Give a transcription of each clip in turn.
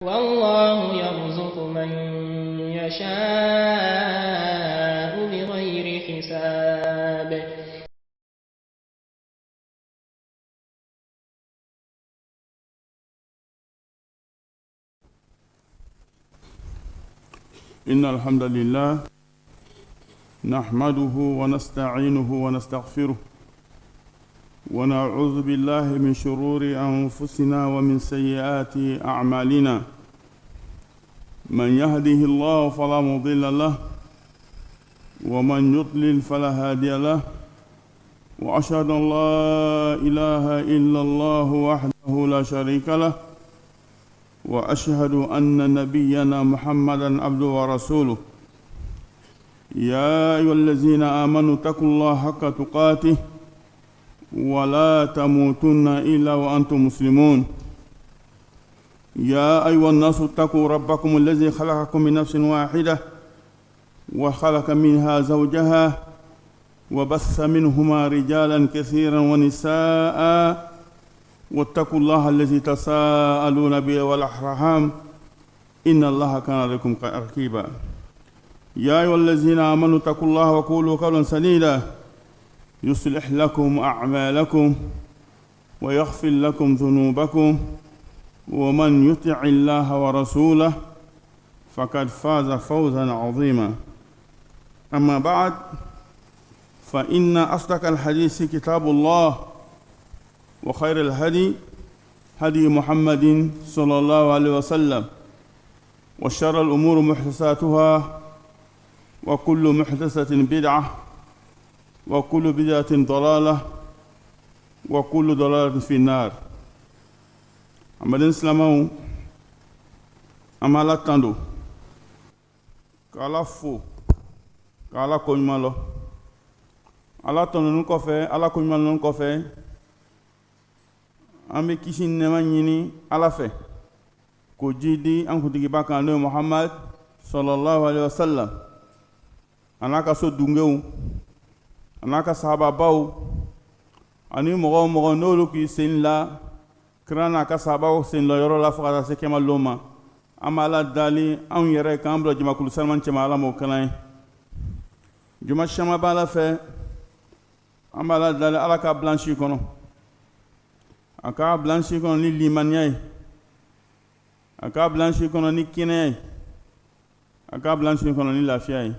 والله يرزق من يشاء بغير حساب. إن الحمد لله نحمده ونستعينه ونستغفره ونعوذ بالله من شرور أنفسنا ومن سيئات أعمالنا. من يهده الله فلا مضل له ومن يضلل فلا هادي له، وأشهد أن لا إله إلا الله وحده لا شريك له، وأشهد أن نبينا محمدا عبده ورسوله. يا أيها الذين آمنوا اتقوا الله حق تقاته ولا تموتن إلا وأنتم مسلمون. يا أيها الناس اتقوا ربكم الذي خلقكم من نفس واحدة وخلق منها زوجها وبث منهما رجالا كثيرا ونساء، واتقوا الله الذي تساءلون به والأرحام إن الله كان عليكم رقيبا. يا أيها الذين آمنوا اتقوا الله وقولوا قولا سديدا يصلح لكم أعمالكم ويغفر لكم ذنوبكم، ومن يطع الله ورسوله فقد فاز فوزا عظيما. أما بعد، فإن أصدق الحديث كتاب الله، وخير الهدي هدي محمد صلى الله عليه وسلم، وشر الأمور محدثاتها، وكل محدثة بدعة، وكل بدعة ضلالة، وكل ضلالة في النار. Amadin silamɛw, an bɛ Ala tando ka Ala fo ka Ala koɲuman lɔ. Ala tɔnɔni kɔfɛ, Ala koɲuman lɔni kɔfɛ, an bɛ kisi ni nɛɛma ɲini Ala fɛ k'o ji di an kuntigiba kan n'o ye Muhammad sallallahu alaihi wa sallam, a n'a ka so dunkew, a n'a ka sahababaw, ani mɔgɔ o mɔgɔ n'olu k'i sen la kira n'a ka sahabaw sen la yɔrɔ la fo ka taa se kɛma lon ma. An bɛ Ala dali anw yɛrɛ k'an bila jumakulu salman cɛma Ala m'o kalan ye. Juma caman b'a la fɛ, an bɛ Ala dali Ala ka bila an si kɔnɔ, a k'a bila an si kɔnɔ ni limaniya ye, a k'a bila an si kɔnɔ ni kɛnɛya ye, a k'a bila an si kɔnɔ ni lafiya ye.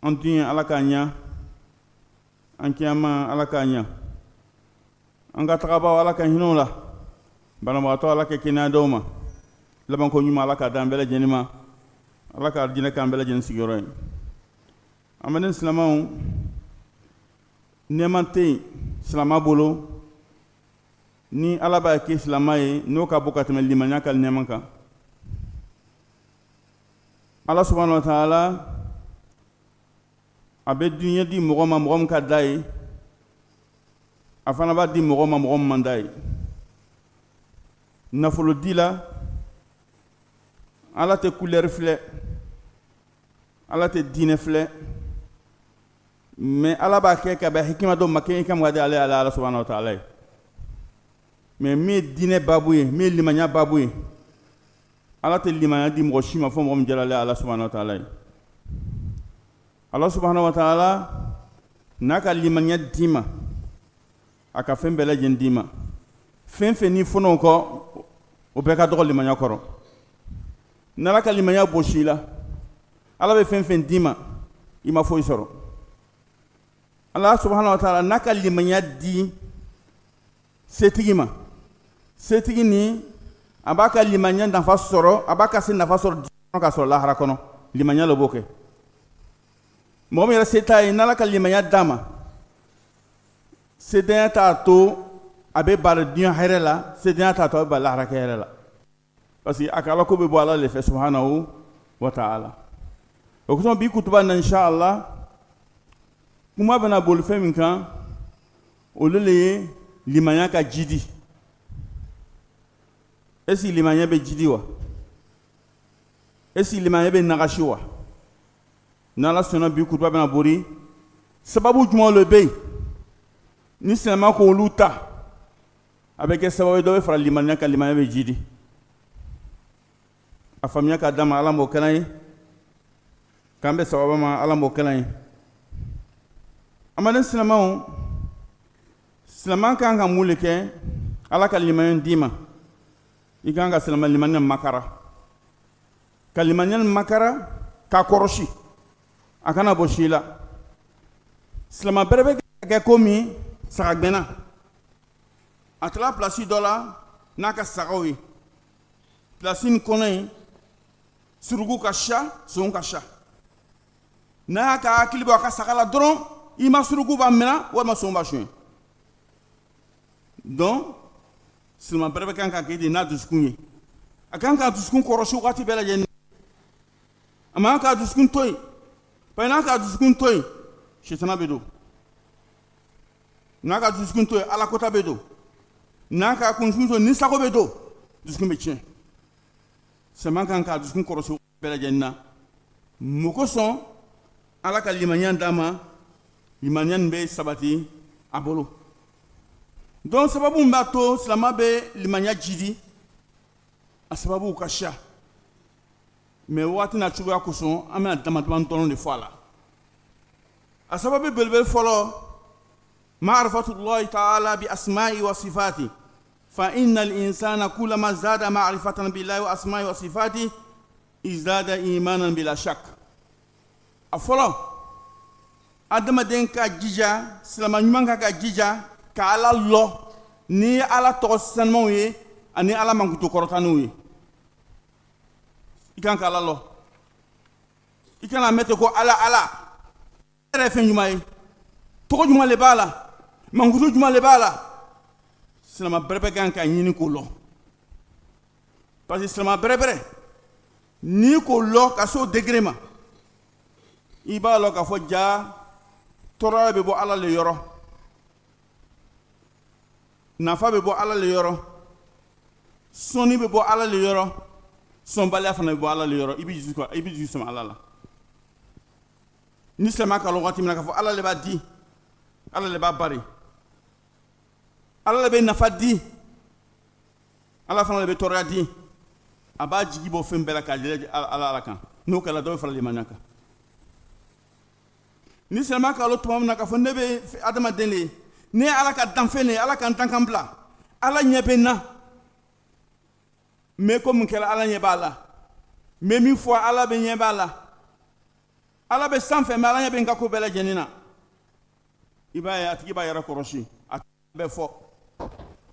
An dun ye Ala k'a ɲa, an kiyama Ala k'a ɲa, an ka tagabaw Ala ka hinɛw la, banabagatɔ Ala ka kɛnɛya d'aw ma, labanko ɲuman Ala k'a d'an bɛɛ lajɛlen ma, Ala ka arijinɛ k'an bɛɛ lajɛlen sigiyɔrɔ ye. An bɛ ne silamɛw, nɛɛma tɛ yen silamɛ bolo ni Ala b'a kɛ silamɛ ye n'o ka bon ka tɛmɛ limaniya ka nɛɛma kan. Ala subahanahu wa taala a bɛ dunuya di mɔgɔ ma mɔgɔ min ka d'a ye, a fana b'a di mɔgɔ ma mɔgɔ min man d'a ye. Nafolo di la, Ala tɛ couleur filɛ, Ala tɛ diinɛ filɛ, mais Ala b'a kɛ ka bɛn hikima dɔ ma kɛ i ka mɔgɔ di ale Ala subahanahu wa taala ye. Mais min ye diinɛ baabu ye, min ye limaniya baabu ye, Ala tɛ limaniya di mɔgɔ si ma fɔ mɔgɔ min diyara ale Ala subahanahu wa taala ye. Ala subahanahu wa taala n'a ka limaniya d'i ma, a ka fɛn bɛɛ lajɛlen d'i ma. Fɛn fɛn n'i fɔnɔ kɔ, o bɛɛ ka dɔgɔ limaniya kɔrɔ. N'Ala ka limaniya bosi la, Ala bɛ fɛn fɛn d'i ma, i ma foyi sɔrɔ. Ala subahanahu wa taala n'a ka limaniya di setigi ma, setigi ni a b'a ka limaniya nafa sɔrɔ, a b'a ka se nafa sɔrɔ diɲɛ kɔnɔ ka sɔrɔ lahara kɔnɔ. Limaniya le b'o kɛ. Mɔgɔ min yɛrɛ se t'a ye n'Ala ka limaniya d'a ma, sedenya t'a to a bɛ bari diɲɛ hɛrɛ la, sedenya t'a to a bɛ bari lahara hɛrɛ la, parce que a ka Alako bɛ bɔ Ala le fɛ subhanahu wa taala. O kosɔn bi kutuba na inshallah kuma bɛna boli fɛn min kan, olu le ye limaniya ka jidi. Est-ce que limaniya bɛ jidi wa? Est-ce que limaniya bɛ nagasi wa? N'Ala sɔnna bi kutuba bɛna boli sababu jumɛn le bɛ yen ni silamɛ ko olu ta, a bɛ kɛ sababu ye dɔ bɛ fara limaniya kan, limaniya bɛ jidi. a faamuya k'a d'a ma Ala m'o kɛla ye k'an bɛ sababa ma Ala m'o kɛla ye amaden silamɛw silamɛ kan ka mun de kɛ Ala ka limaniya d'i ma i kan ka silamɛ limaniya makara ka limaniya makara k'a kɔrɔsi a kana bɔ si la silamɛ bɛrɛ bɛ kɛ ko min sagagbɛnna a taara pilasi dɔ la n'a ka sagaw ye pilasi in kɔnɔ yen suruku ka sa son ka sa n'a y'a ka hakili bɔ a ka saga la dɔrɔn i ma suruku b'a minɛ walima son b'a suɲɛ donc silamɛ bɛrɛ bɛ kan ka kɛ de n'a dusukun ye a kan k'a dusukun kɔrɔsi waati bɛɛ lajɛlen a man k'a dusukun to yen parce que n'a k'a dusukun to yen sitana bɛ don n'a ka dusukun to yen alakota bɛ don n'a ka kunsigi to nisago bɛ don dusukun bɛ tiɲɛ silamɛ kan k'a dusukun kɔrɔsi bɛɛ lajɛlen na mun kosɔn Ala ka limaniya d'a ma limaniya nin bɛ sabati a bolo donc sababu min b'a to silamɛ bɛ limaniya jidi a sababu ka ca mais waati n'a cogoya kosɔn an bɛna dama-dama dɔrɔn de fɔ a la a sababu belebele fɔlɔ ma'rifatullahi ta'ala bi asma'i wa sifati fa innal insana kullama zada ma'rifatan billahi wa asma'i wa sifati izada imanan bila shak a fɔlɔ adamaden ka jija silamɛ ɲuman ka jija ka Ala lɔ ni Ala tɔgɔ sanumanw ye ani Ala mankutu kɔrɔtaniw ye i kan ka Ala lɔ i kana mɛn ten ko Ala yɛrɛ ye fɛn ɲuman ye tɔgɔ ɲuman de b'a la mankutu ɲuman de b'a la silamɛ bɛrɛbɛrɛ kan ka ɲini k'o lɔ parce que silamɛ bɛrɛbɛrɛ n'i k'o lɔ ka se o degré ma i b'a lɔ k'a fɔ jaa tɔɔrɔya bɛ bɔ Ala le yɔrɔ nafa bɛ bɔ Ala le yɔrɔ sɔnni bɛ bɔ Ala le yɔrɔ sɔnbaliya fana bɛ bɔ Ala le yɔrɔ i bɛ dusu sɔn Ala la ni silamɛ ka lɔn waati min na k'a fɔ Ala le b'a di Ala le b'a bari Ala le bɛ nafa di Ala fana le bɛ tɔɔrɔya di a b'a jigi bɔ fɛn bɛɛ la k'a yɛlɛ Ala kan n'o kɛra dɔ bɛ fara limaniya kan ni silamɛ ka lɔn tuma min na k'a fɔ ne bɛ adamaden de ye ne ye Ala ka danfɛn de ye Ala ka n dankan bila Ala ɲɛ bɛ n na mais ko mun kɛra Ala ɲɛ b'a la mais min fɔ Ala bɛ ɲɛ b'a la Ala bɛ sanfɛ mais Ala ɲɛ bɛ n ka ko bɛɛ lajɛlen na i b'a ye a tigi b'a yɛrɛ kɔrɔsi a tɛ bɛɛ fɔ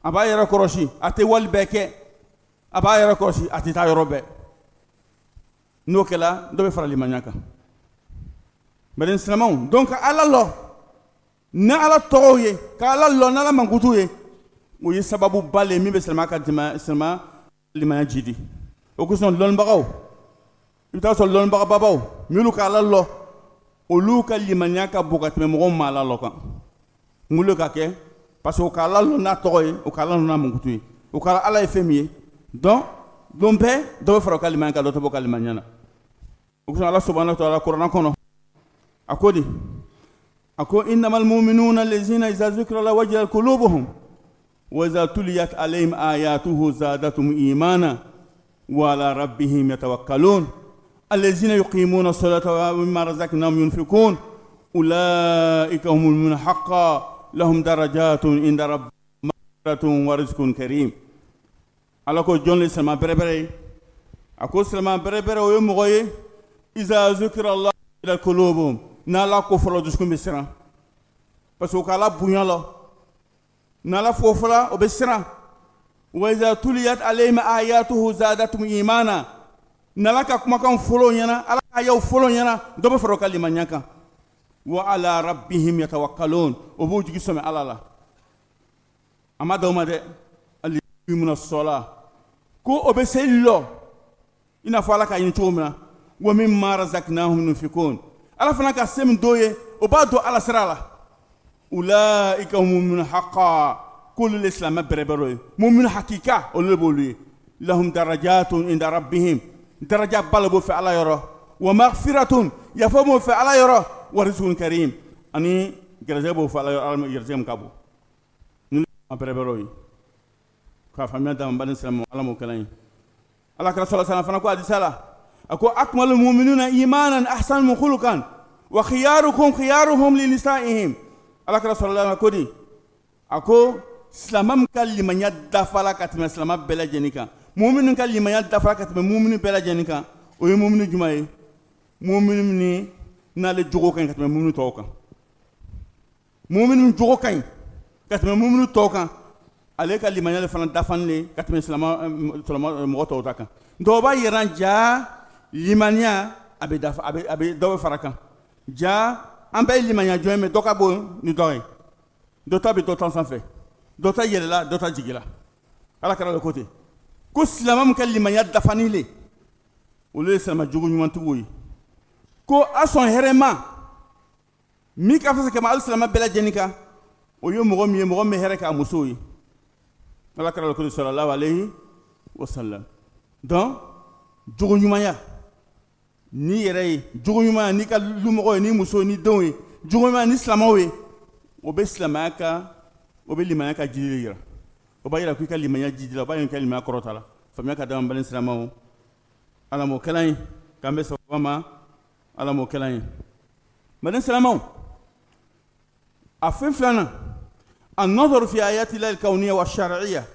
a b'a yɛrɛ kɔrɔsi a tɛ wali bɛɛ kɛ a b'a yɛrɛ kɔrɔsi a tɛ taa yɔrɔ bɛɛ n'o kɛra dɔ bɛ fara limaniya kan bari silamɛw donc ka Ala lɔ ni Ala tɔgɔw ye ka Ala lɔ ni Ala mankutu ye o ye sababu ba le min bɛ silamɛ ka silamɛ limaniya jidi o kosɔn lɔnnibagaw i bɛ taa sɔrɔ lɔnnibagabaw minnu ka Ala lɔ olu ka limaniya ka bon ka tɛmɛ mɔgɔw ma Ala lɔ kan mun de ka kɛ parce que o ka Ala lɔ n'a tɔgɔ ye o ka Ala lɔ n'a mankutu ye o ka Ala ye fɛn min ye donc don bɛɛ dɔ bɛ fara o ka limaniya kan dɔ tɛ bɔ o ka limaniya na o kosɔn Ala subahanahu wa taala kuranɛ kɔnɔ a ko de a ko innamal mu'minuna allazina iza zukira la wajilat qulubuhum wa iza tuliyat alayhim ayatuhu zadatuhum imana wa ala rabbihim yatawakkalun allazina yuqimuna as-salata wa mimma razaqnahum yunfiqun ulaika humul mu'minuna haqqan lahum darajatun inda rabbihim maghfiratun wa rizqun karim ala ko jonle sama berebere a ko sama berebere o ye mɔgɔ ye iza zukira Allah ila qulubuhum n'ala ko fɔlɔ dusukun bɛ siran parce que o k'ala bonya la n'ala fo fɔla o bɛ siran wa iza tuliyat alayhim ayatuhu zadatuhum imana n'ala ka kumakan fɔlɔ ɲɛna ala ka ayaw fɔlɔ ɲɛna dɔ bɛ fara o ka limaniya kan wa ala rabbihim yatawakkalun o b'o jigi sɔmɛ ala la a ma d'aw ma dɛ al-yuqimuna as-salah ko o bɛ seli lɔ i n'a fɔ ala ka ɲini cogo min na wa mimma razaqnahum yunfiqun ala fana ka se min dɔ ye o b'a don ala sira la ulaika humul mu'minuna haqqan k'olu le silamɛ bɛrɛbɛrɛ ye mu'minu hakika olu le b'olu ye lahum darajatun inda rabbihim daraja ba le b'o fɛ ala yɔrɔ wa maghfiratun yafa b'o fɛ ala yɔrɔ wa rizqun karim ani garijɛgɛ b'o fɛ ala yɔrɔ ala garijɛgɛ min ka bon ni le silamɛ bɛrɛbɛrɛ ye k'a faamuya d'a ma n bani silamɛw ala m'o kɛla ye ala kira sallallahu alaihi wasallam fana ko hadisa la ako akmalul mu'minuna imanan ahsanuhum khuluqan wa khiyaruhum li nisaihim ala kira sallallahu alaihi wasallam ako silamam ka limaniya dafala ka tɛmɛ silama bɛɛ lajɛlen kan mu'minu ka limaniya dafala ka tɛmɛ mu'minu bɛɛ lajɛlen kan o ye mu'minu jumɛn ye mu'minu ni n'ale jogo ka ɲi ka tɛmɛ mu'minu tɔw kan mu'minu jogo ka ɲi ka tɛmɛ mu'minu tɔw kan ale ka limaniya le fana dafalen ka tɛmɛ silama mɔgɔ tɔw ta kan dɔw b'a yira ja limaniya a bɛ dafa a bɛ dɔ bɛ fara kan ja an bɛɛ ye limaniya jɔn ye mɛ dɔ ka bon ni dɔ ye dɔ ta bɛ dɔ ta sanfɛ dɔ ta yɛlɛla dɔ ta jigila ala kɛra le ko ten ko silama min ka limaniya dafani le olu ye silama jogo ɲumantigiw ye ko a sɔn hɛrɛ ma min ka fisa kɛmɛ hali silama bɛɛ lajɛlen kan o ye mɔgɔ min ye mɔgɔ min hɛrɛ k'a musow ye ala kɛra le ko ten sallallahu alayhi wa sallam donc jogo ɲumanya ni yɛrɛ ye jogo ɲumanya n'i ka lumɔgɔ ye ni muso ye ni denw ye jogo ɲumanya ni silamaw ye o bɛ silamaya ka o bɛ limaniya ka jidi le yira o b'a yira k'i ka limaniya jidi la o b'a yira k'i ka limaniya kɔrɔta la faamuya ka d'an balen silamaw ala m'o kɛla ye k'an bɛ sababa ma ala m'o kɛla ye balen silamaw a fɛn filanan النظر في آيات الله الكونية والشرعية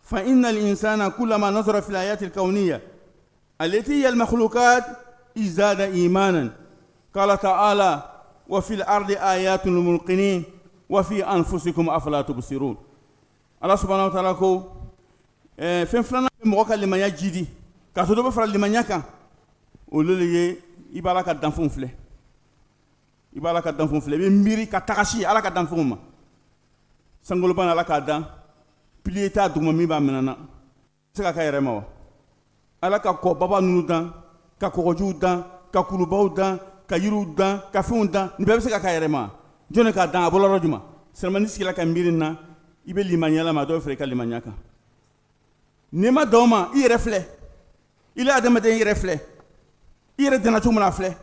فإن الإنسان كلما نظر في الآيات الكونية التي هي المخلوقات ازداد إيمانا قال تعالى وفي الأرض آيات للموقنين وفي أنفسكم أفلا تبصرون الله سبحانه وتعالى كو فين فلان مغوكا لما يجيدي كاتو بفر لما يكا ولولي يبالا كدان فون فلي يبالا كدان فون فلي ميري كتاكاشي على كدان فون ما سانغولو بان على كدان بليتا دوما مي با منانا سكا كايرما وا على كو بابا نونو دان ka kɔgɔjiw dan ka kulubaw dan ka yiriw dan ka fɛnw dan nin bɛɛ bɛ se ka k'a yɛrɛ ma jɔnni k'a dan a bɔla yɔrɔ jumɛn silamɛni sigila ka miiri na i bɛ limaniya la ma dɔw fɛ i ka limaniya kan n'i ma dan o ma i yɛrɛ filɛ i la adamaden yɛrɛ filɛ i yɛrɛ danna cogo min na a filɛ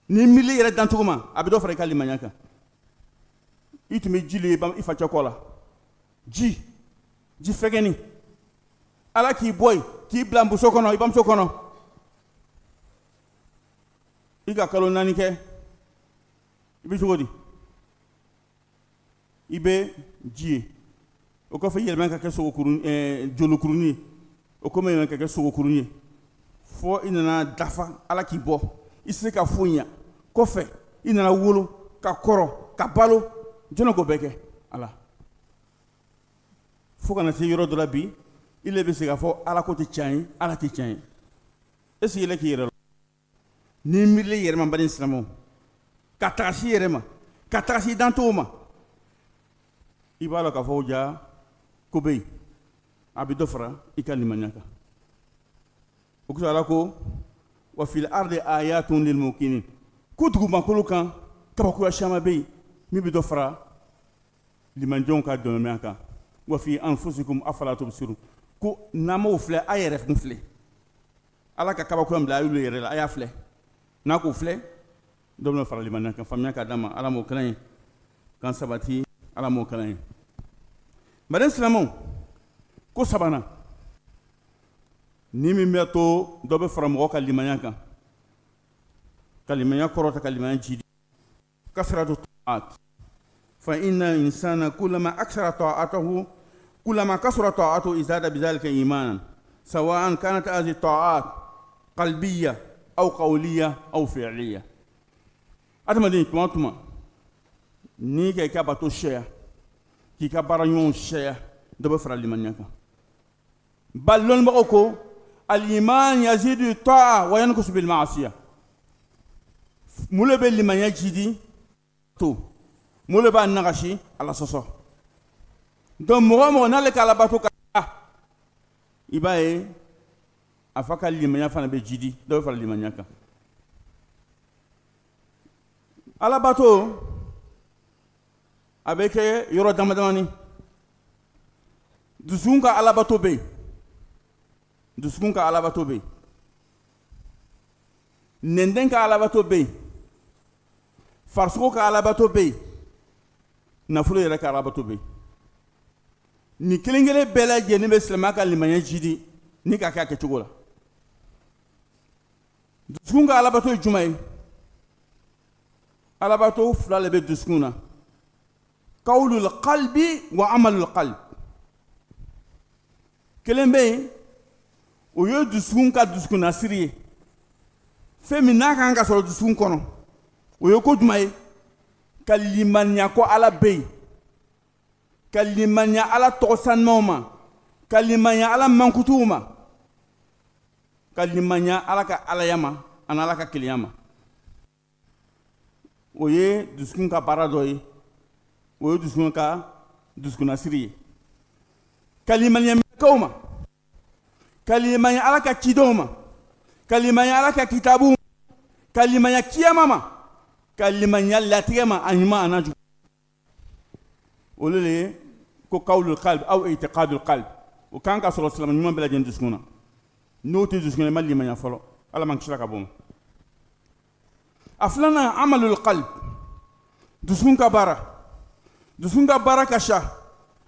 n'i miiri i yɛrɛ dan cogo ma a bɛ dɔ fara i ka limaniya kan i tun bɛ ji le i facɛ kɔ la ji fɛgɛnni ala k'i bɔ yen k'i bila muso kɔnɔ i bamuso kɔnɔ i ka kalo 4 kɛ i bɛ cogo di i bɛ ji ye o kɔfɛ i yɛlɛma ka kɛ jolokurunin ye o kɔfɛ i yɛlɛma ka kɛ sogokurunin ye fɔ i nana dafa ala k'i bɔ i se ka foyi ɲa kɔfɛ i nana wolo ka kɔrɔ ka balo jɔnni k'o bɛɛ kɛ ala fo kana se yɔrɔ dɔ la bi i le bɛ se k'a fɔ ala ko tɛ tiɲɛ ye ala tɛ tiɲɛ ye est ce que i yɛlɛ k'i yɛrɛ ni miirili yɛrɛ ma bani silamɛw ka tagasi yɛrɛ ma ka tagasi dantow ma i b'a la k'a fɔ ja ko bɛ yen a bɛ dɔ fara i ka limaniya kan o kosɔn ala ko wa fil ardi ayatun lil muqinin ko dugumakolo kan kabakoya caman bɛ yen min bɛ dɔ fara limanjɛnw ka dɔnniya kan wa fi anfusikum afala tubsirun ko n'an m'o filɛ a yɛrɛ kun filɛ ala ka kabakoya bila a y'olu yɛrɛ la a y'a filɛ n'a ko filɛ dɔ bɛna fara limaniya kan faamuya ka d'a ma ala m'o kalan ye k'an sabati ala m'o kalan ye bari silamɛw ko sabanan ni min bɛ to dɔ bɛ fara mɔgɔ ka limaniya kan ka limaniya kɔrɔta ka limaniya jidi kasratu ta'at fa inna insana kullama aksara ta'atahu kullama kasura ta'atu izada bidhalika imanan sawa'an kanat hadhihi ta'at qalbiyya aw qawliya aw fi'liya adamaden tuma tuma ni kɛ i ka bato sɛya k'i ka baara ɲɔgɔnw sɛya dɔ bɛ fara limaniya kan bal lɔnnibagaw ko al-iman yazidu ta'a wa yanqusu bil ma'asiya mun le bɛ limaniya jidi to mun le b'a nagasi ala sɔsɔ donc mɔgɔ o mɔgɔ n'ale ka alabato ka i b'a ye a fa ka limaniya fana bɛ jidi dɔ bɛ fara limaniya kan alabato a bɛ kɛ yɔrɔ damadamani dusukun ka alabato bɛ yen dusukun ka alabato bɛ yen nɛndɛn ka alabato bɛ yen farisogo ka alabato bɛ yen nafolo yɛrɛ ka alabato bɛ yen nin kelen kelen bɛɛ lajɛlen bɛ silamɛya ka limaniya jidi ni ka kɛ a kɛcogo la dusukun ka alabato ye jumɛn ye alabato fila de bɛ dusukun na qawlul qalbi wa amalul qalb kelen bɛ yen o ye dusukun ka dusukunnasiri ye fɛn min n'a kan ka sɔrɔ dusukun kɔnɔ o ye ko jumɛn ye ka limaniya ko ala bɛ yen ka limaniya ala tɔgɔ sanumanw ma ka limaniya ala mankutuw ma ka limaniya ala ka alaya ma ani ala ka kelenya ma o ye dusukun ka baara dɔ ye o ye dusukun ka dusukunnasiri ye ka limaniya mɛlɛkɛw ma ka limaniya ala ka cidenw ma ka limaniya ala ka kitabuw ma ka limaniya kiyama ma ka limaniya latigɛ ma a ɲuman a n'a jugu olu le ye ko qawlul qalb aw i'tiqadul qalb o kan ka sɔrɔ silamɛ ɲuman bɛɛ lajɛlen dusukun na n'o tɛ dusukun na i ma limaniya fɔlɔ ala man kisi ka bɔ ma a filanan amalul qalb dusukun ka baara ka sa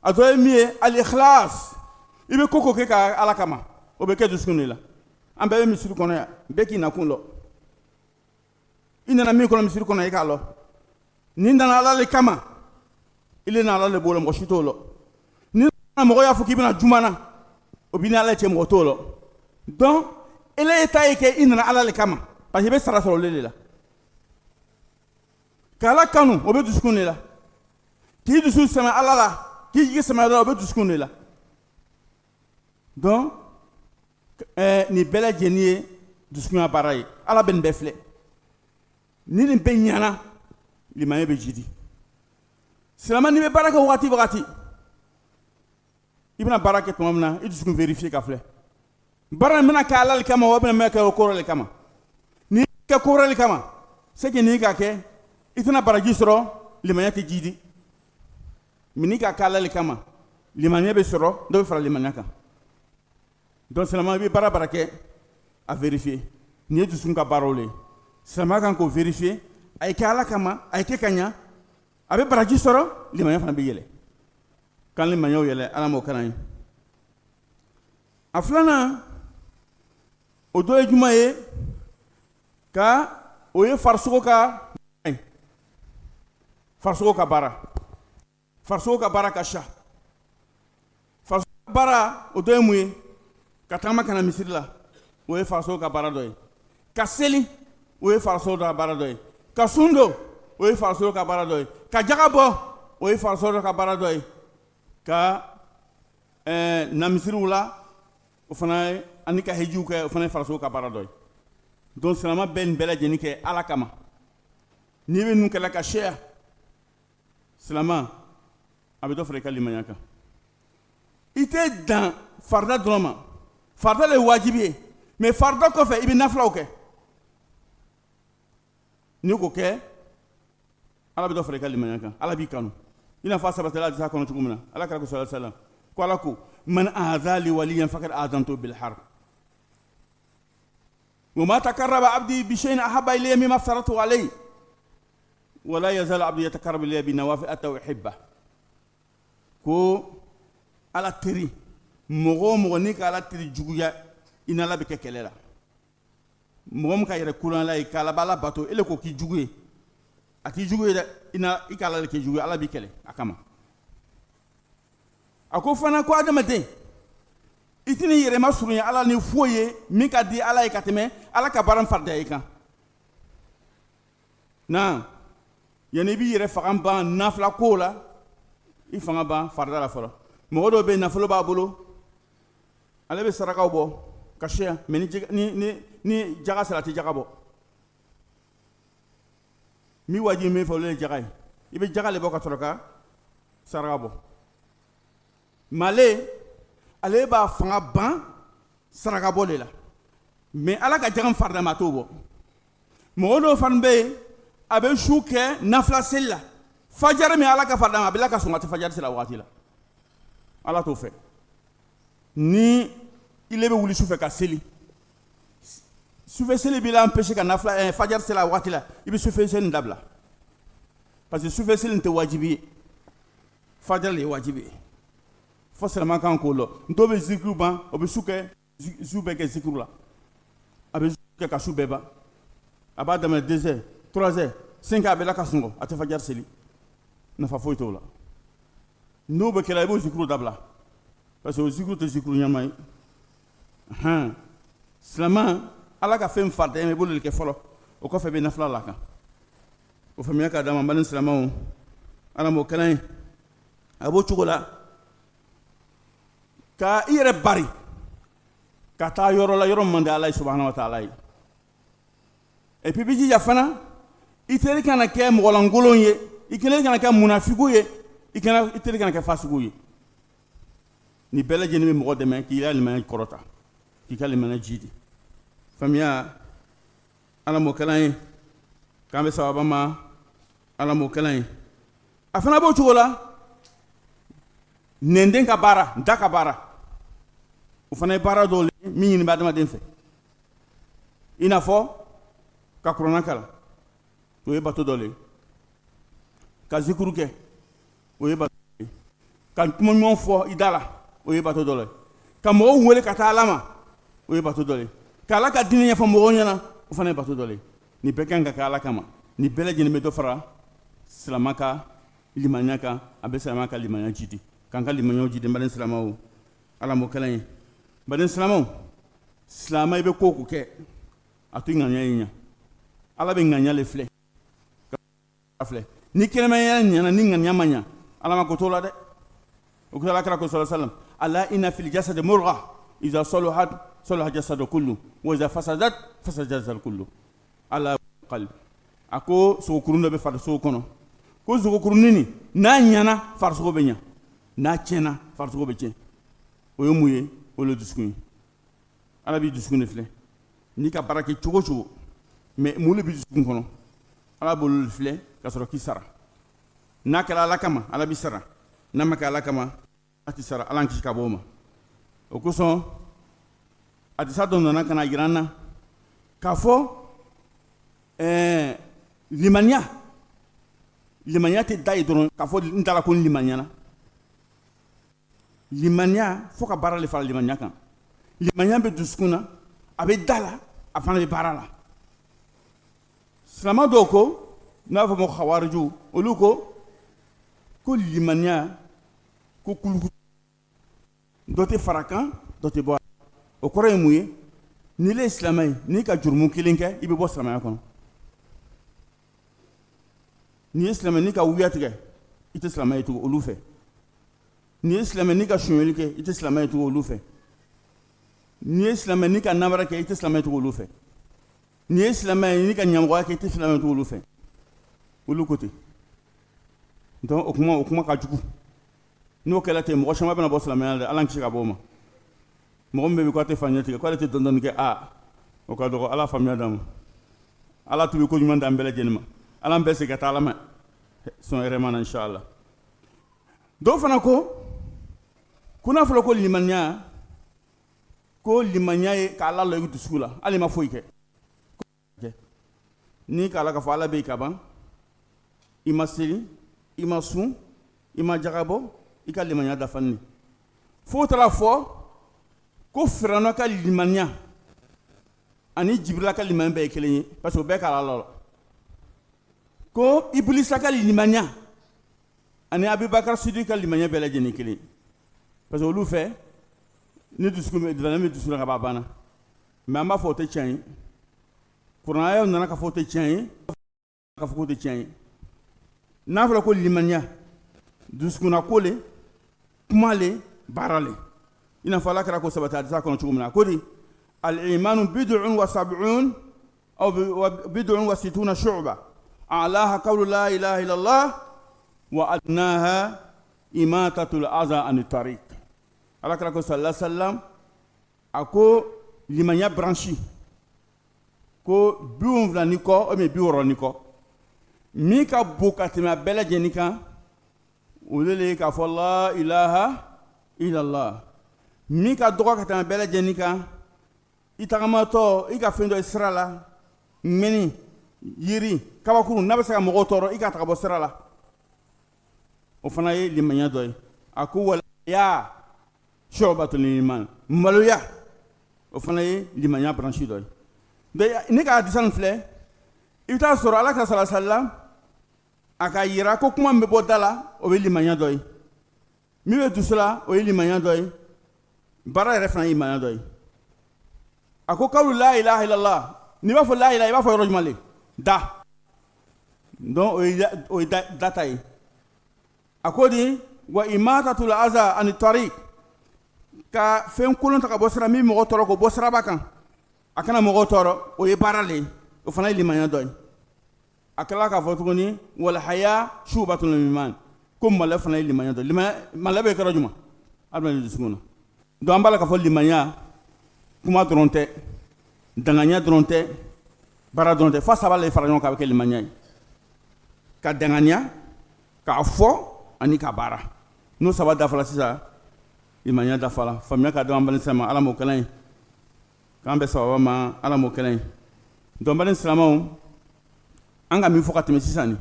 a dɔ ye min ye al-ikhlas i bɛ ko kɛ ka ala kama o bɛ kɛ dusukun de la an bɛɛ bɛ misiri kɔnɔ yan bɛɛ k'i nakun lɔ i nana min kɔnɔ misiri kɔnɔ i k'a lɔ ni nana ala le kama i le na ala le b'o la mɔgɔ si t'o lɔ ni mɔgɔ y'a fɔ k'i bɛna juma na o b'i ni ala cɛ mɔgɔ t'o lɔ donc ele ye ta ye kɛ i nana ala le kama parce que i bɛ sara sɔrɔ olu de la k'ala kanu o bɛ dusukun de la k'i dusu sɛmɛ ala la k'i jigi sɛmɛ ala la o bɛ dusukun de la donc nin bɛɛ lajɛlen ye dusukun ka baara ye ala bɛ nin bɛɛ filɛ ni nin bɛɛ ɲana limaniya bɛ jidi silamɛ n'i bɛ baara kɛ wagati wagati i bɛna baara kɛ tuma min na i dusukun vérifier ka filɛ baara in bɛna kɛ ala le kama wa bɛna kɛ o ko wɛrɛ le kama n'i kɛ ko wɛrɛ le kama c'est que n'i ka kɛ i tɛna baraji sɔrɔ limaniya tɛ jidi mais n'i ka kɛ ala le kama limaniya bɛ sɔrɔ dɔ bɛ fara limaniya kan donc silamɛ i bɛ baara kɛ a vérifier nin ye dusukun ka baaraw le ye silamɛ kan k'o vérifier a ye kɛ ala kama a ye kɛ ka ɲa a bɛ baraji sɔrɔ limaniya fana bɛ yɛlɛ kan limaniyaw yɛlɛ ala m'o kalan ye a filanan o dɔ ye jumɛn ye o ye farisogo ka baara ka sa farisogo ka baara o dɔ ye mun ye ka tagama kana misiri la o ye farisogo ka baara dɔ ye ka seli o ye farisogo ka baara dɔ ye ka sun don o ye farisogo ka baara dɔ ye ka jaga bɔ o ye farisogo ka baara dɔ ye ka na misiriw la o fana ye ani ka hejiw kɛ o fana ye farisogo ka baara dɔ ye donc silamɛ bɛ nin bɛɛ lajɛlen kɛ ala kama n'i bɛ ninnu kɛlɛ ka seya silamɛ a bɛ dɔ fara i ka limaniya kan i tɛ dan farida dɔrɔn ma farida le ye wajibi ye mais farida kɔfɛ i bɛ nafilaw kɛ n'i k'o kɛ ala bɛ dɔ fara i ka limaniya kan ala b'i kanu i n'a fɔ a sabatila hadisa kɔnɔ cogo min na ala kɛra ko sallallahu alaihi wasallam ko ala ko man aadali waliyan faqad aadantu bil harb wa ma taqarraba abdi bi shay'in ahabba ilayya mimma aftaratu alayhi wa la yazalu abdi yataqarrabu ilayya bi nawafil hatta uhibba ko ala teri mɔgɔ o mɔgɔ n'i ka ala teri juguya i ni ala bɛ kɛ kɛlɛ la mɔgɔ min ka yɛrɛ kulan la ye k'ala b'ala bato ele ko k'i jugu ye a t'i jugu ye dɛ i ka ala de k'i jugu ye ala b'i kɛlɛ a kama a ko fana ko adamaden i tɛ n'i yɛrɛ masurunya ala ni foyi ye min ka di ala ye ka tɛmɛ ala ka baara farida i kan na yanni i b'i yɛrɛ fanga ban nafila ko la i fanga ban farida la fɔlɔ mɔgɔ dɔw bɛ yen nafolo b'a bolo ale bɛ sarakaw bɔ ka seya mais ni jaga sera a tɛ jaga bɔ min wajibi min fɛ olu ye jaga ye i bɛ jaga le bɔ ka sɔrɔ ka saraka bɔ mais ale b'a fanga ban saraka bɔ de la mais ala ka jaga farida ma a t'o bɔ mɔgɔ dɔw fana bɛ yen a bɛ su kɛ nafila seli la fajari min ala ka farida ma a bɛ la ka sɔn ka tɛ fajari seli a waati la ala t'o fɛ ni i le bɛ wuli sufɛ ka seli sufɛ seli b'i la empêcher ka nafila fajari seli a waati la i bɛ sufɛ seli dabila parce que sufɛ seli tɛ wajibi ye fajari le ye wajibi ye fo silamɛ kan k'o lɔ dɔw bɛ zikiriw ban o bɛ su kɛ su bɛɛ kɛ zikuru la a bɛ kɛ ka su bɛɛ ban a b'a daminɛ 2 heures 3 heures 5 heures a bɛ la ka sunɔgɔ a tɛ fajari seli nafa foyi t'o la n'o bɛ kɛla i b'o zikuru dabila parce que o zikuru tɛ zikuru ɲɛnama ye silamɛ ala ka fɛn farida i b'olu de kɛ fɔlɔ o kɔfɛ i bɛ nafila la kan o faamuya ka d'a ma n bani silamɛw ala m'o kɛnɛ ye a b'o cogo la ka i yɛrɛ bari ka taa yɔrɔ la yɔrɔ min man di ala ye subahana wa taala ye et puis i b'i jija fana i teri kana kɛ mɔgɔlankolon ye i kelen kana kɛ munafiku ye i teri kana kɛ fasiku ye ni bɛɛ lajɛlen bɛ mɔgɔ dɛmɛ k'i ka limaniya kɔrɔta k'i ka limaniya jidi faamuya ala m'o kɛnɛ ye k'an bɛ sababa ma ala m'o kɛnɛ ye a fana b'o cogo la nɛnden ka baara da ka baara o fana ye baara dɔw ye min ɲini bɛ adamaden fɛ i n'a fɔ ka kuranna kalan o ye bato dɔ le ye ka zikuru kɛ o ye bato dɔ ye ka kuma ɲuman fɔ i da la o ye bato dɔ le ye ka mɔgɔw wele ka taa ala ma o ye bato dɔ le ye ka ala ka diinɛ ɲɛfɔ mɔgɔw ɲɛna o fana ye bato dɔ le ye nin bɛɛ kan ka kɛ ala kama nin bɛɛ lajɛlen bɛ dɔ fara silamɛ ka limaniya kan a bɛ silamɛ ka limaniya jidi k'an ka limaniyaw jidi n bali silamɛw ala m'o kɛlɛ ye bari silamɛw silamɛ i bɛ ko o ko kɛ a to ŋaniya ye ɲa ala bɛ ŋaniya le filɛ ni kɛnɛmaya ɲana ni ŋaniya ma ɲa ala ma ko t'o la dɛ o kɛra alakira ko sallallahu alaihi wasallam ala inna fil jasadi murgha iza salahat salaha jasadu kullu wa iza fasadat fasada jasadu kullu ala qalb a ko sogokurun dɔ bɛ farisogo kɔnɔ ko sogokurunin nin n'a ɲana farisogo bɛ ɲa n'a tiɲɛna farisogo bɛ tiɲɛ o ye mun ye o ye dusukun ye ala b'i dusukun de filɛ n'i ka baara kɛ cogo o cogo mais mun de b'i dusukun kɔnɔ ala b'olu de filɛ ka sɔrɔ k'i sara n'a kɛra ala kama ala b'i sara n'a ma kɛ ala kama a tɛ sara ala kisi ka bɔ o ma o kosɔn hadisa dɔ nana ka na jira an na k'a fɔ limaniya tɛ da ye dɔrɔn k'a fɔ n taara ko n limaniyana limaniya fo ka baara le fara limaniya kan limaniya bɛ dusukun na a bɛ da la a fana bɛ baara la silamɛ dɔw ko n'a fɔ ma hawariju olu ko limaniya ko kuluku dɔ tɛ fara kan dɔ tɛ bɔ a la o kɔrɔ ye mun ye n'i le ye silamɛ ye n'i ka jurumu kelen kɛ i bɛ bɔ silamɛya kɔnɔ n'i ye silamɛ n'i ka wuya tigɛ i tɛ silamɛ ye tugun olu fɛ n'i ye silamɛ n'i ka sunyɛli kɛ i tɛ silamɛ ye tugun olu fɛ n'i ye silamɛ n'i ka namara kɛ i tɛ silamɛ ye tugun olu fɛ n'i ye silamɛ ye n'i ka ɲɛmɔgɔya kɛ i tɛ silamɛ ye tugun olu fɛ olu ko ten donc o kuma ka jugu n'o kɛra ten mɔgɔ caman bɛna bɔ silamɛya la dɛ ala kisi ka bɔ o ma mɔgɔ min bɛ yen k'a tɛ faamuya tigɛ k'ale tɛ dɔɔnin kɛ o ka dɔgɔ ala faamuya d'an ma ala tun bɛ ko ɲuman d'an bɛɛ lajɛlen ma ala bɛɛ segin ka taa ala ma sɔn hɛrɛ ma na inshallah dɔw fana ko n'a fɔra ko limaniya ye k'ala lɔ i dusukun la hali ma foyi kɛ ni k'ala ka fɔ ala bɛ yen ka ban i ma seli i ma sun i ma jagabɔ i ka limaniya dafalen fo taara fɔ ko Firawuna ka limaniya ani Jibirila ka limaniya bɛɛ ye kelen ye parce que o bɛɛ k'ala lɔ ko Ibilisa ka limaniya ani Abubakar Sidiki ka limaniya bɛɛ lajɛlen kelen ye parce que olu fɛ ni dusukun bɛ dilanna min dusukun na ka ban a banna mais an b'a fɔ o tɛ tiɲɛ ye kuranaya nana ka fɔ o tɛ tiɲɛ ye ka fɔ k'o tɛ tiɲɛ ye n'a fɔra ko limaniya dusukunna ko le kuma le baara le i n'a fɔ ala kɛra ko sabati hadisa kɔnɔ cogo min na ko di al-imanu bid'un wa sab'un aw bid'un wa sittuna shu'ba a'laha qawlu la ilaha illallah wa adnaha imatatul adha an tariq ala kɛra ko sallallahu alaihi wasallam a ko limaniya branche ko 70 ni kɔ ou bien 60 ni kɔ min ka bon ka tɛmɛ a bɛɛ lajɛlen kan o de ye k'a fɔ la ilaha illallah min ka dɔgɔ ka tɛmɛ a bɛɛ lajɛlen kan i tagamatɔ i ka fɛn dɔ ye sira la ŋmɛni yiri kabakuru n'a bɛ se ka mɔgɔw tɔɔrɔ i ka taga bɔ sira la o fana ye limaniya dɔ ye a ko wala ya shu'batul iman maloya o fana ye limaniya branche dɔ ye donc ne ka hadisa nin filɛ i bɛ taa sɔrɔ alakira sallallahu alaihi wasallam a ka yira ko kuma min bɛ bɔ da la o ye limaniya dɔ ye min bɛ dusu la o ye limaniya dɔ ye baara yɛrɛ fana ye limaniya dɔ ye a ko kawlu la ilaha illallah n'i b'a fɔ la ilaha i b'a fɔ yɔrɔ jumɛn le da donc o ye da ta ye a ko di wa imatatul aza ani tariq ka fɛn kolon ta ka bɔ sira min mɔgɔ tɔɔrɔ k'o bɔ siraba kan a kana mɔgɔw tɔɔrɔ o ye baara le ye o fana ye limaniya dɔ ye a kɛla k'a fɔ tuguni wal haya shubatun min iman ko malɛ fana ye limaniya dɔ ye malɛ bɛ kɛra jumɛn adamaden dusukun na donc an b'a la k'a fɔ limaniya kuma dɔrɔn tɛ danganiya dɔrɔn tɛ baara dɔrɔn tɛ f'a saba le fara ɲɔgɔn kan a bɛ kɛ limaniya ye ka danganiya k'a fɔ ani ka baara n'o saba dafala sisan limaniya dafala faamuya ka dɔn an balin silamɛ ala m'o kɛlɛ ye k'an bɛ sababa ma ala m'o kɛlɛ ye donc balin silamɛw an ka min fɔ ka tɛmɛ sisan ni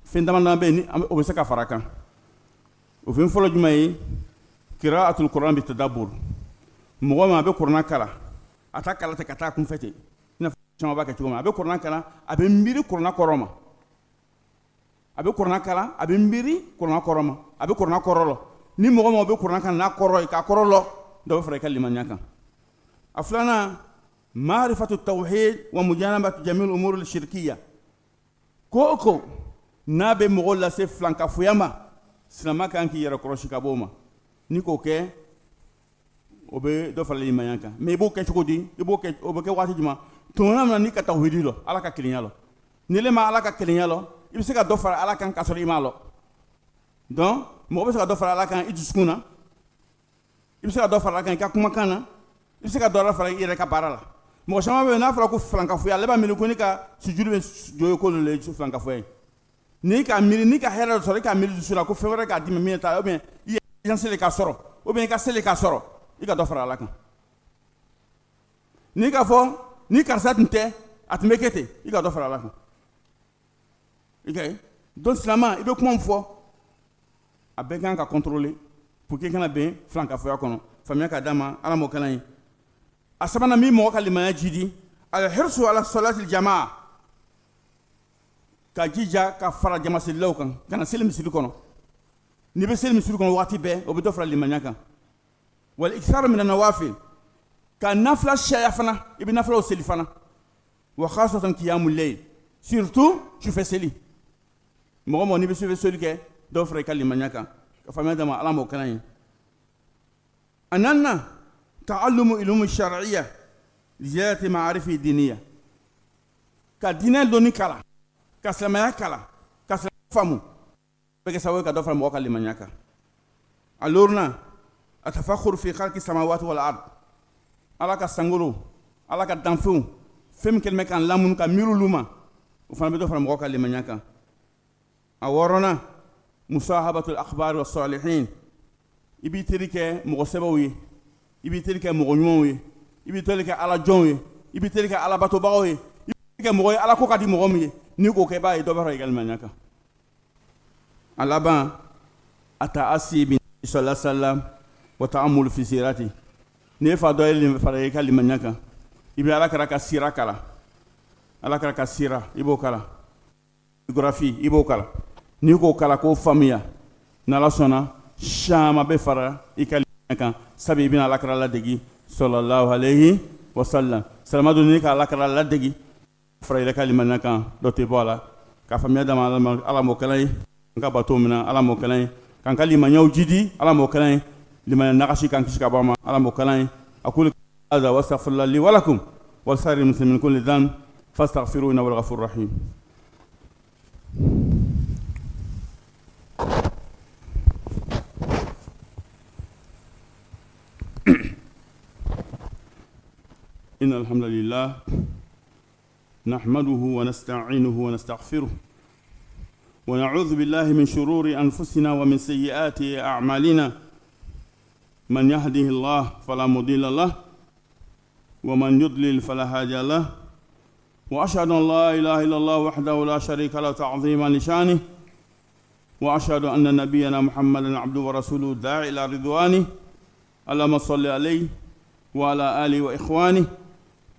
fɛn damadama bɛ yen o bɛ se ka fara kan o fɛn fɔlɔ jumɛn ye qira'atul Qur'an bi tadabbur mɔgɔ min a bɛ kuranɛ kalan a ta kalan tɛ ka taa kunfɛ ten i n'a fɔ caman b'a kɛ cogo min a bɛ kuranɛ kalan a bɛ miiri kuranɛ kɔrɔ ma a bɛ kuranɛ kalan a bɛ miiri kuranɛ kɔrɔ ma a bɛ kuranɛ kɔrɔ lɔ ni mɔgɔ min bɛ kuranɛ kalan n'a kɔrɔ ye k'a kɔrɔ lɔ dɔ bɛ fara i ka limaniya kan a filanan ma'rifatu tawhid wa mujanabatu jamil umur al-shirkiyya ko o ko n'a bɛ mɔgɔ lase filankafoya ma silamɛ kan k'i yɛrɛ kɔlɔsi ka bɔ o ma ni k'o kɛ o bɛ dɔ fara limaniya kan mais i b'o kɛ cogo di i b'o kɛ o bɛ kɛ waati jumɛn tuma min na n'i ka tawhidi lɔ ala ka kelenya lɔ ni le ma ala ka kelenya lɔ i bɛ se ka dɔ fara ala kan k'a sɔrɔ i m'a lɔ donc mɔgɔ bɛ se ka dɔ fara ala kan i dusukun na i bɛ se ka dɔ fara ala kan i ka kumakan na i bɛ se ka dɔ fara i yɛrɛ ka baara la mɔgɔ caman bɛ yen n'a fɔra ko filankafoya ale b'a miiri ko ne ka sujudi bɛ jɔ ye ko le ye filankafoya ye n'i ka miiri n'i ka hɛrɛ dɔ sɔrɔ i ka miiri dusu la ko fɛn wɛrɛ k'a d'i ma min ta ou bien i ye seli k'a sɔrɔ ou bien i ka seli k'a sɔrɔ i ka dɔ fara ala kan n'i ka fɔ ni karisa tun tɛ a tun bɛ kɛ ten i ka dɔ fara ala kan i ka ye donc silamɛ i bɛ kuma min fɔ a bɛɛ kan ka contrôler pour que i kana bɛn filankafoya kɔnɔ faamuya ka d'a ma ala m'o kalan ye a sabanan min mɔgɔ ka limaniya jidi al-hirsu ala salati jamaa ka jija ka fara jama selilaw kan kana seli misiri kɔnɔ n'i bɛ seli misiri kɔnɔ waati bɛɛ o bɛ dɔ fara limaniya kan wal ikthar min an-nawafil ka nafila caya fana i bɛ nafilaw seli fana wa khasatan qiyamul layl surtout sufɛ seli mɔgɔ mɔgɔ n'i bɛ sufɛ seli kɛ dɔ fara i ka limaniya kan ka faamuya d'a ma ala m'o kalan ye a naaninan ta'allumu ilmu shar'iyya ziyadati ma'arifi diniya ka diinɛ dɔnni kalan ka silamɛya kalan ka silamɛya faamu bɛ kɛ sababu ye ka dɔ fara mɔgɔ ka limaniya kan a loorinan atafakhur fi khalqi samawati wal ard ala ka sankolo ala ka danfɛnw fɛn min kɛlen bɛ k'an lamunu ka miiri olu ma o fana bɛ dɔ fara mɔgɔ ka limaniya kan a wɔɔrɔnan musahabatul akhbari wa salihin i b'i teri kɛ mɔgɔ sɛbɛw ye i b'i teri kɛ mɔgɔ ɲumanw ye i b'i teri kɛ ala jɔnw ye i b'i teri kɛ ala batobagaw ye i b'i teri kɛ mɔgɔ ye ala ko ka di mɔgɔ min ye n'i k'o kɛ i b'a ye dɔ bɛ fara i ka limaniya kan a laban a ta asi bin sallallahu alaihi wasallam wa ta'ammul fi sirati n'i fa dɔ ye fara i ka limaniya kan i bɛ ala kɛra ka sira kalan ala kɛra ka sira i b'o kalan biographie i b'o kalan n'i k'o kalan k'o faamuya n'ala sɔnna caman bɛ fara i ka limaniya kan sabu i bɛna ala kɛra ladegi sallallahu alaihi wasallam salamadu n'i ka ala kɛra ladegi fara i ka limaniya kan dɔ tɛ bɔ a la ka faamuya d'a ma ala m'o kalan ye n ka bato min na ala m'o kalan ye k'an ka limaniyaw jidi ala m'o kalan ye limaniya nagasi k'an kisi ka bɔ a ma ala m'o kalan ye aqulu hadha wa astaghfirullahi li wa lakum wa lisa'iril muslimin min kulli dhanb fastaghfiruhu innahu huwal ghafurur rahim. إن الحمد لله نحمده ونستعينه ونستغفره ونعوذ بالله من شرور أنفسنا ومن سيئات أعمالنا من يهده الله فلا مضل له ومن يضلل فلا هادي له وأشهد أن لا إله إلا الله وحده لا شريك له تعظيما لشانه وأشهد أن نبينا محمدا عبده ورسوله داعي إلى رضوانه اللهم صل عليه وعلى آله وإخوانه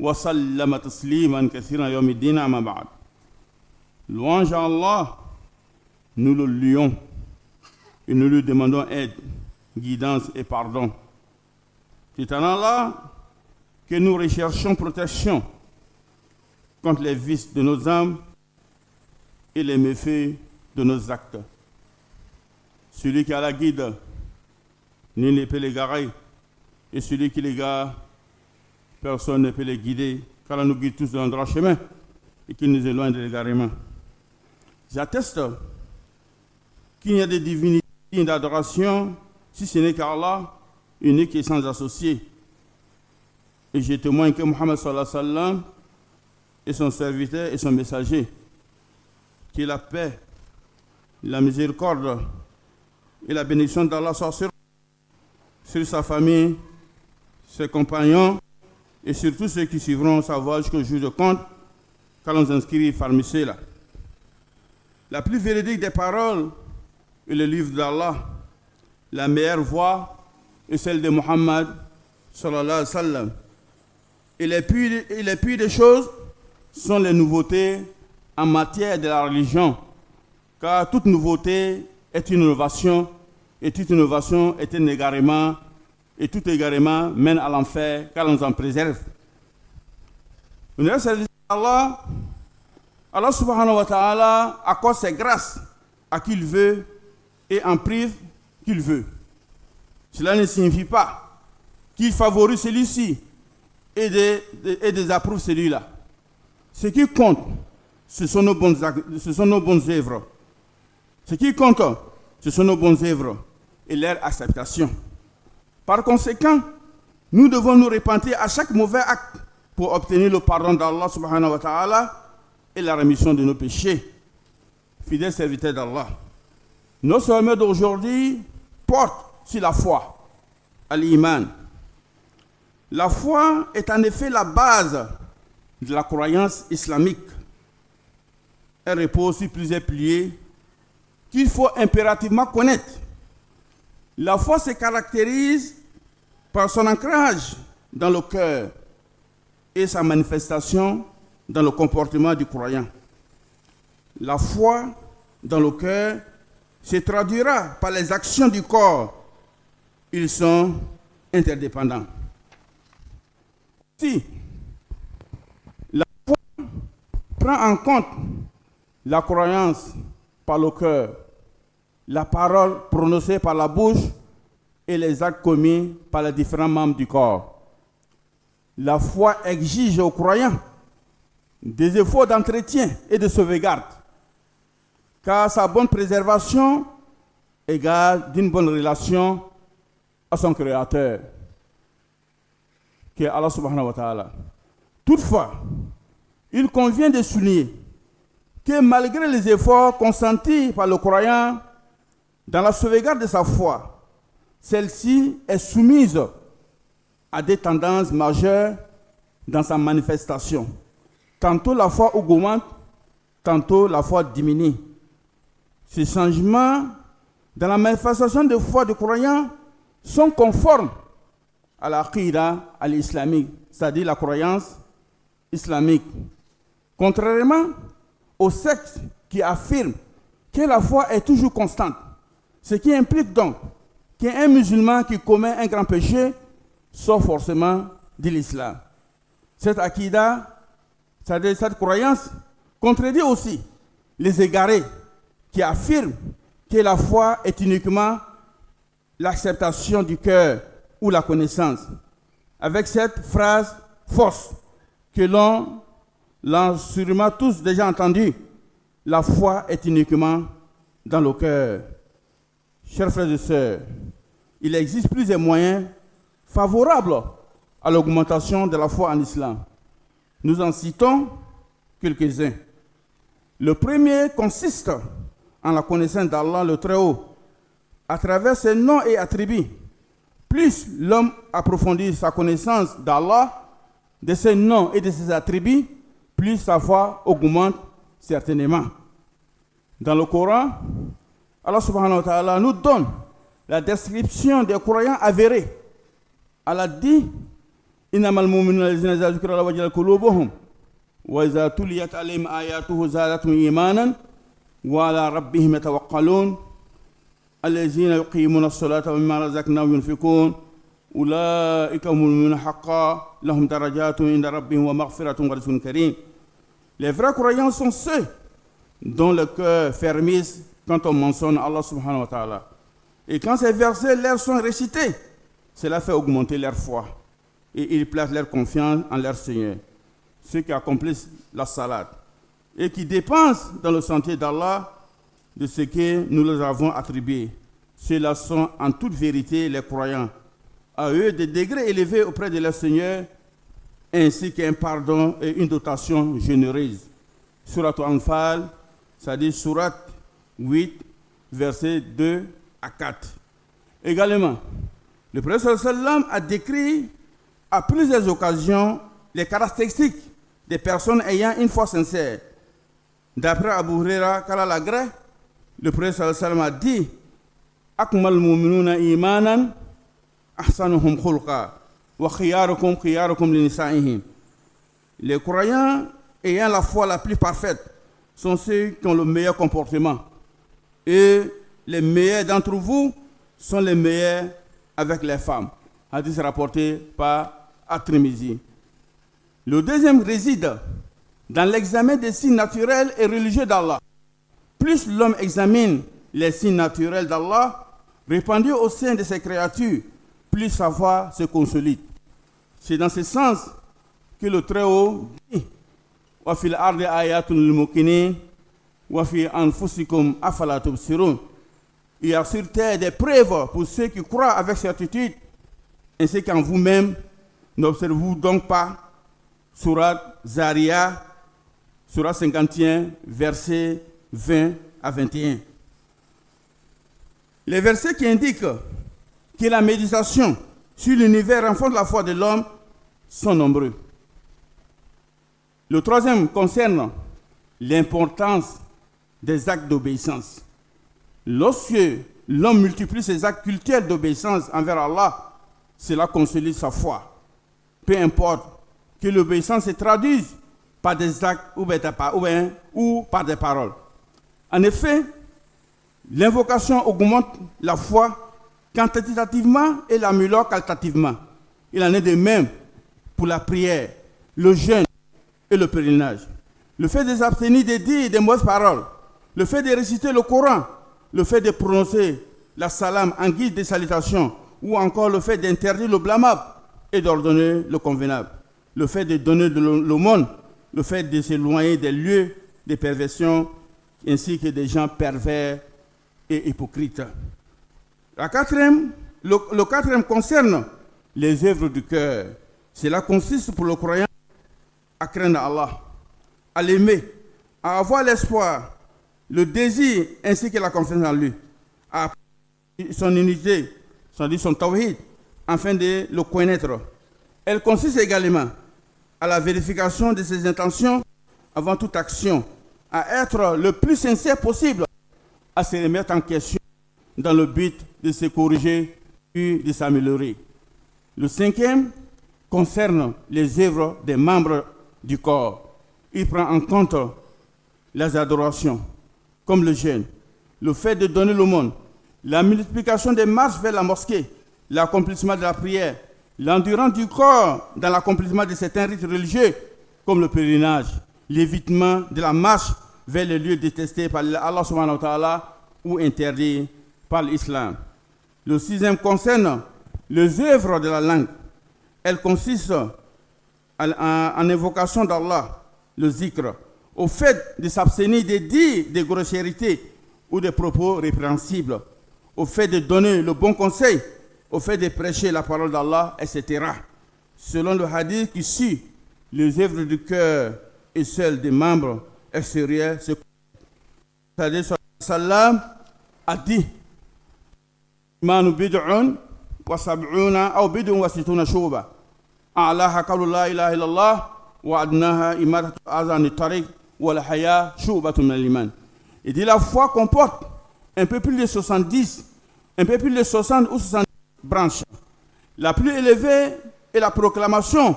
وسلم تسليما كثيرا يوم الدين أما بعد. Louange à Allah, nous le louons et nous lui demandons aide, guidance et pardon. C'est en Allah que nous recherchons protection contre les vices de nos âmes et les méfaits de nos actes. Celui qui a la guide, nul ne peut l'égarer, et celui qui l'égare, personne ne peut les guider, car nous guide tous dans le droit chemin et qu'il nous éloigne de l'égarement. J'atteste qu'il n'y a de divinité d'adoration si ce n'est qu'Allah, unique et sans associé. Et je témoigne que Muhammad sallallahu alayhi wa sallam est son serviteur et son messager. Que la paix, la miséricorde et la bénédiction d'Allah soient sur sa famille, ses compagnons et sur tous ceux qui suivront sa voie jusqu'au jour de compte, quand on s'inscrit parmi ceux-là. La plus véridique des paroles est le livre d'Allah. La meilleure voie est celle de Muhammad sallallahu alayhi wa sallam. Et les pires des choses sont les nouveautés en matière de la religion, car toute nouveauté est une innovation, et toute innovation est un égarement, et tout égarement mène à l'enfer, car on s'en préserve. Allah subhanahu wa ta'ala accorde ses grâces à qui il veut et en prive qui il veut. Cela ne signifie pas qu'il favorise celui-ci et désapprouve celui-là. Ce qui compte, ce sont nos bonnes œuvres. Ce qui compte, ce sont nos bonnes œuvres et leur acceptation. Par conséquent, nous devons nous repentir à chaque mauvais acte pour obtenir le pardon d'Allah subhanahu wa ta'ala et la rémission de nos péchés. Fidèles serviteurs d'Allah, notre sommet d'aujourd'hui porte sur la foi, al-Iman. La foi est en effet la base de la croyance islamique. Elle repose sur plusieurs piliers qu'il faut impérativement connaître. La foi se caractérise par son ancrage dans le cœur et sa manifestation dans le comportement du croyant. La foi dans le cœur se traduira par les actions du corps. Ils sont interdépendants. Si la foi prend en compte la croyance par le cœur, la parole prononcée par la bouche et les actes commis par les différents membres du corps, la foi exige aux croyants des efforts d'entretien et de sauvegarde, car sa bonne préservation égale d'une bonne relation à son Créateur, qui est Allah subhanahu wa ta'ala. Toutefois, il convient de souligner que malgré les efforts consentis par le croyant dans la sauvegarde de sa foi, celle-ci est soumise à des tendances majeures dans sa manifestation. Tantôt la foi augmente, tantôt la foi diminue. Ces changements dans la manifestation de foi du croyant sont conformes à l'aqida al-islamique, c'est-à-dire la croyance islamique. Contrairement aux sectes qui affirment que la foi est toujours constante, ce qui implique donc qu'un musulman qui commet un grand péché sort forcément de l'islam. Cette aqida, c'est-à-dire cette croyance, contredit aussi les égarés qui affirment que la foi est uniquement l'acceptation du cœur ou la connaissance. Avec cette phrase fausse que l'on l'a sûrement tous déjà entendue, la foi est uniquement dans le cœur. Chers frères et sœurs, il existe plusieurs moyens favorables à l'augmentation de la foi en islam. Nous en citons quelques-uns. Le premier consiste en la connaissance d'Allah le Très-Haut, à travers ses noms et attributs. Plus l'homme approfondit sa connaissance d'Allah, de ses noms et de ses attributs, plus sa foi augmente certainement. Dans le Coran, Allah subhanahu wa ta'ala nous donne la description des croyants avérés. Allah dit: إنما المؤمنون الذين إذا ذكر الله وجلت قلوبهم وإذا تليت عليهم آياته زادتهم إيمانا وعلى ربهم يتوكلون الذين يقيمون الصلاة ومما رزقناهم ينفقون أولئك هم المؤمنون حقا لهم درجات عند ربهم ومغفرة ورزق كريم. Les vrais croyants sont ceux dont le cœur fermise quand on mentionne Allah subhanahu wa ta'ala. Et quand ces versets leur sont récités, cela fait augmenter leur foi. Et ils placent leur confiance en leur Seigneur. Ceux qui accomplissent la salade et qui dépensent dans le sentier d'Allah de ce que nous leur avons attribué. Ceux-là sont en toute vérité les croyants. À eux des degrés élevés auprès de leur Seigneur, ainsi qu'un pardon et une dotation généreuse. Surat Al-Anfal, c'est-à-dire Surat 8, versets 2 à 4. Également, le prophète sallam a décrit à plusieurs occasions les caractéristiques des personnes ayant une foi sincère. D'après Abu Huraira, qu'Allah l'agrée, le prophète sallam a dit Akmal mu'minuna imanan ahsanuhum khulqa wa khiyarukum khiyarukum li nisa'ihim. Les croyants ayant la foi la plus parfaite sont ceux qui ont le meilleur comportement. Et les meilleurs d'entre vous sont les meilleurs avec les femmes. Hadith rapporté par At-Tirmidhi. Le deuxième réside dans l'examen des signes naturels et religieux d'Allah. Plus l'homme examine les signes naturels d'Allah répandus au sein de ses créatures, plus sa foi se consolide. C'est dans ce sens que le Très-Haut dit wa fil ardi ayatun lil muqinin wa fi anfusikum afala tubsirun. Il y a sur terre des preuves pour ceux qui croient avec certitude, ainsi qu'en vous-même, n'observez-vous donc pas. Surat Zariyat, Surat 51, versets 20 à 21. Les versets qui indiquent que la méditation sur l'univers renforce la foi de l'homme sont nombreux. Le troisième concerne l'importance des actes d'obéissance. Lorsque l'homme multiplie ses actes cultuels d'obéissance envers Allah, cela consolide sa foi. Peu importe que l'obéissance se traduise par des actes ou par des paroles. En effet, l'invocation augmente la foi quantitativement et l'améliore qualitativement. Il en est de même pour la prière, le jeûne et le pèlerinage. Le fait de s'abstenir de dire des mauvaises paroles, le fait de réciter le Coran, le fait de prononcer la salam en guise de salutation, ou encore le fait d'interdire le blâmable et d'ordonner le convenable, le fait de donner de l'aumône, le fait de s'éloigner des lieux de perversion, ainsi que des gens pervers et hypocrites. Le quatrième concerne les œuvres du cœur. Cela consiste pour le croyant à craindre Allah, à l'aimer, à avoir l'espoir, le désir ainsi que la confiance en lui, à son unité, son tawhid, afin de le connaître. Elle consiste également à la vérification de ses intentions avant toute action, à être le plus sincère possible, à se remettre en question dans le but de se corriger puis de s'améliorer. Le cinquième concerne les œuvres des membres du corps. Il prend en compte les adorations, comme le jeûne, le fait de donner l'aumône, la multiplication des marches vers la mosquée, l'accomplissement de la prière, l'endurance du corps dans l'accomplissement de certains rites religieux, comme le pèlerinage, l'évitement de la marche vers les lieux détestés par Allah subhanahu wa ta'ala ou interdits par l'islam. Le sixième concerne les œuvres de la langue. Elles consistent en invocation d'Allah, le zikr, au fait de s'abstenir de dire des grossièretés ou des propos répréhensibles, au fait de donner le bon conseil, au fait de prêcher la parole d'Allah, etc. Selon le hadith qui suit, les œuvres du cœur et celles des membres extérieurs se c'est-à-dire sallam a dit Manu bid'un wa sab'una aw bid'un wa situna shuba a'laha qawlu la ilaha illallah wa adnaha imatatu azani tariq wal haya shubatun min al-iman. Il dit la foi comporte un peu plus de 70, un peu plus de 60 ou 70 branches. La plus élevée et la proclamation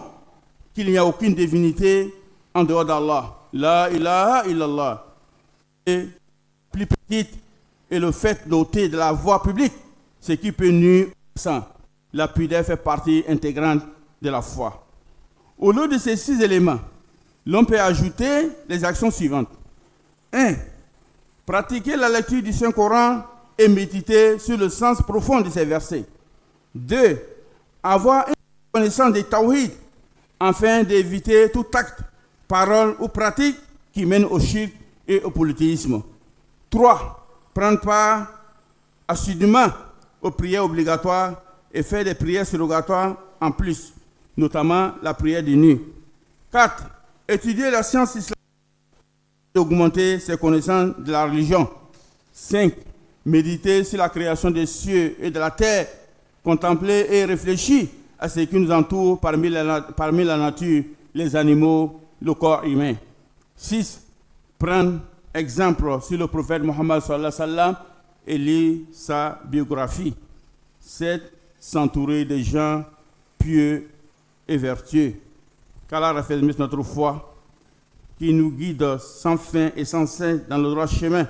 qu'il n'y a aucune divinité en dehors d'Allah. La ilaha illallah. Et plus petite est le fait d'ôter de la voie publique ce qui peut nuire au sang. La pudeur fait partie intégrante de la foi. Au lieu de ces 6 éléments, l'on peut ajouter les actions suivantes. 1. Pratiquer la lecture du Saint-Coran et méditer sur le sens profond de ces versets. 2. Avoir une connaissance des tawhid afin d'éviter tout acte, parole ou pratique qui mène au shirk et au polythéisme. 3. Prendre part assidûment aux prières obligatoires et faire des prières surrogatoires en plus, notamment la prière de nuit. 4. Étudier la science islamique et augmenter ses connaissances de la religion. 5. Méditer sur la création des cieux et de la terre, contempler et réfléchir à ce qui nous entoure parmi la nature, les animaux, le corps humain. 6. Prendre exemple sur le prophète Mohammed sallallahu alayhi wa sallam et lire sa biographie. 7. S'entourer de gens pieux et vertueux. Qu'Allah raffermisse notre foi, qui nous guide sans fin et sans cesse dans le droit chemin,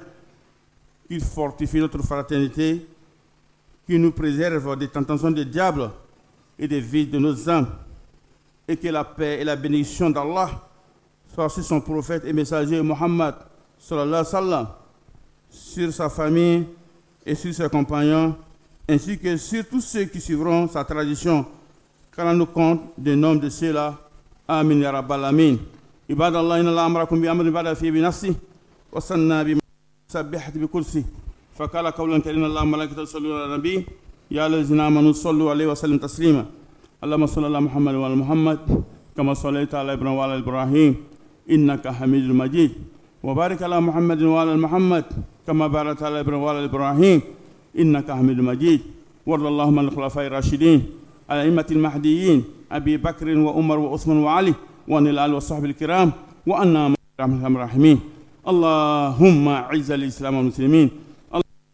qu'il fortifie notre fraternité, qu'il nous préserve des tentations du diable et des vices de nos âmes, et que la paix et la bénédiction d'Allah soient sur son prophète et messager Mohammed sallallahu alayhi wa sallam, sur sa famille et sur ses compagnons, ainsi que sur tous ceux qui suivront sa tradition, qu'Allah nous compte des noms de ceux-là. Amin ya rabbal alamin. Ibadallah, inna Allah amrakum bi amrin ba'da fi bi nafsi wa sanna bi sabbihat bi kursi. Fakala qawlan karima Allah malaikatu yusalluna ala nabi ya allazina amanu sallu alayhi wa sallimu taslima. Allahumma salli ala Muhammad wa ala Muhammad kama sallaita ala Ibrahim wa ala Ibrahim innaka Hamidul Majid. Wa barik ala Muhammad wa ala Muhammad kama barakta ala Ibrahim wa ala Ibrahim innaka Hamidul Majid. Warda Allahumma al-khulafai rashidin على أئمة المهديين أبي بكر وعمر وعثمان وعلي وعن الآل والصحب الكرام وعنا رحمة الراحمين. اللهم أعز الإسلام والمسلمين.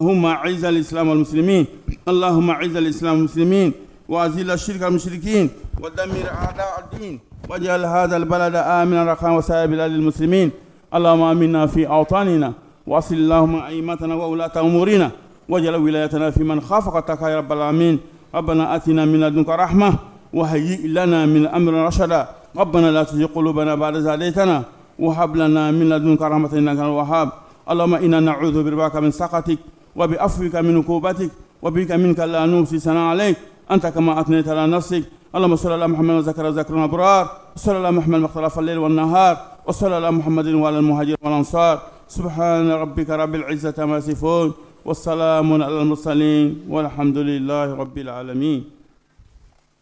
اللهم أعز الإسلام والمسلمين. اللهم أعز الإسلام والمسلمين وأذل الشرك والمشركين ودمر أعداء الدين واجعل هذا البلد آمنا رخاء وسائر بلاد المسلمين. اللهم آمنا في أوطاننا وأصل اللهم أئمتنا وولاة أمورنا واجعل ولايتنا في من خافك واتقاك يا رب العالمين. ربنا آتنا من لدنك رحمة وهيئ لنا من أمر رشدا. ربنا لا تزغ قلوبنا بعد إذ هديتنا وهب لنا من لدنك رحمة إنك أنت الوهاب. اللهم إنا نعوذ برضاك من سخطك وبعفوك من عقوبتك وبك منك لا نحصي ثناء عليك أنت كما أثنيت على نفسك. اللهم صل على محمد وذكر الأبرار وصلى على محمد مختلف الليل والنهار وصلى على محمد وعلى المهاجرين والأنصار. سبحان ربك رب العزة عما يصفون والسلام على المرسلين والحمد لله رب العالمين.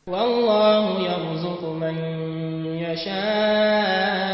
والله يرزق من يشاء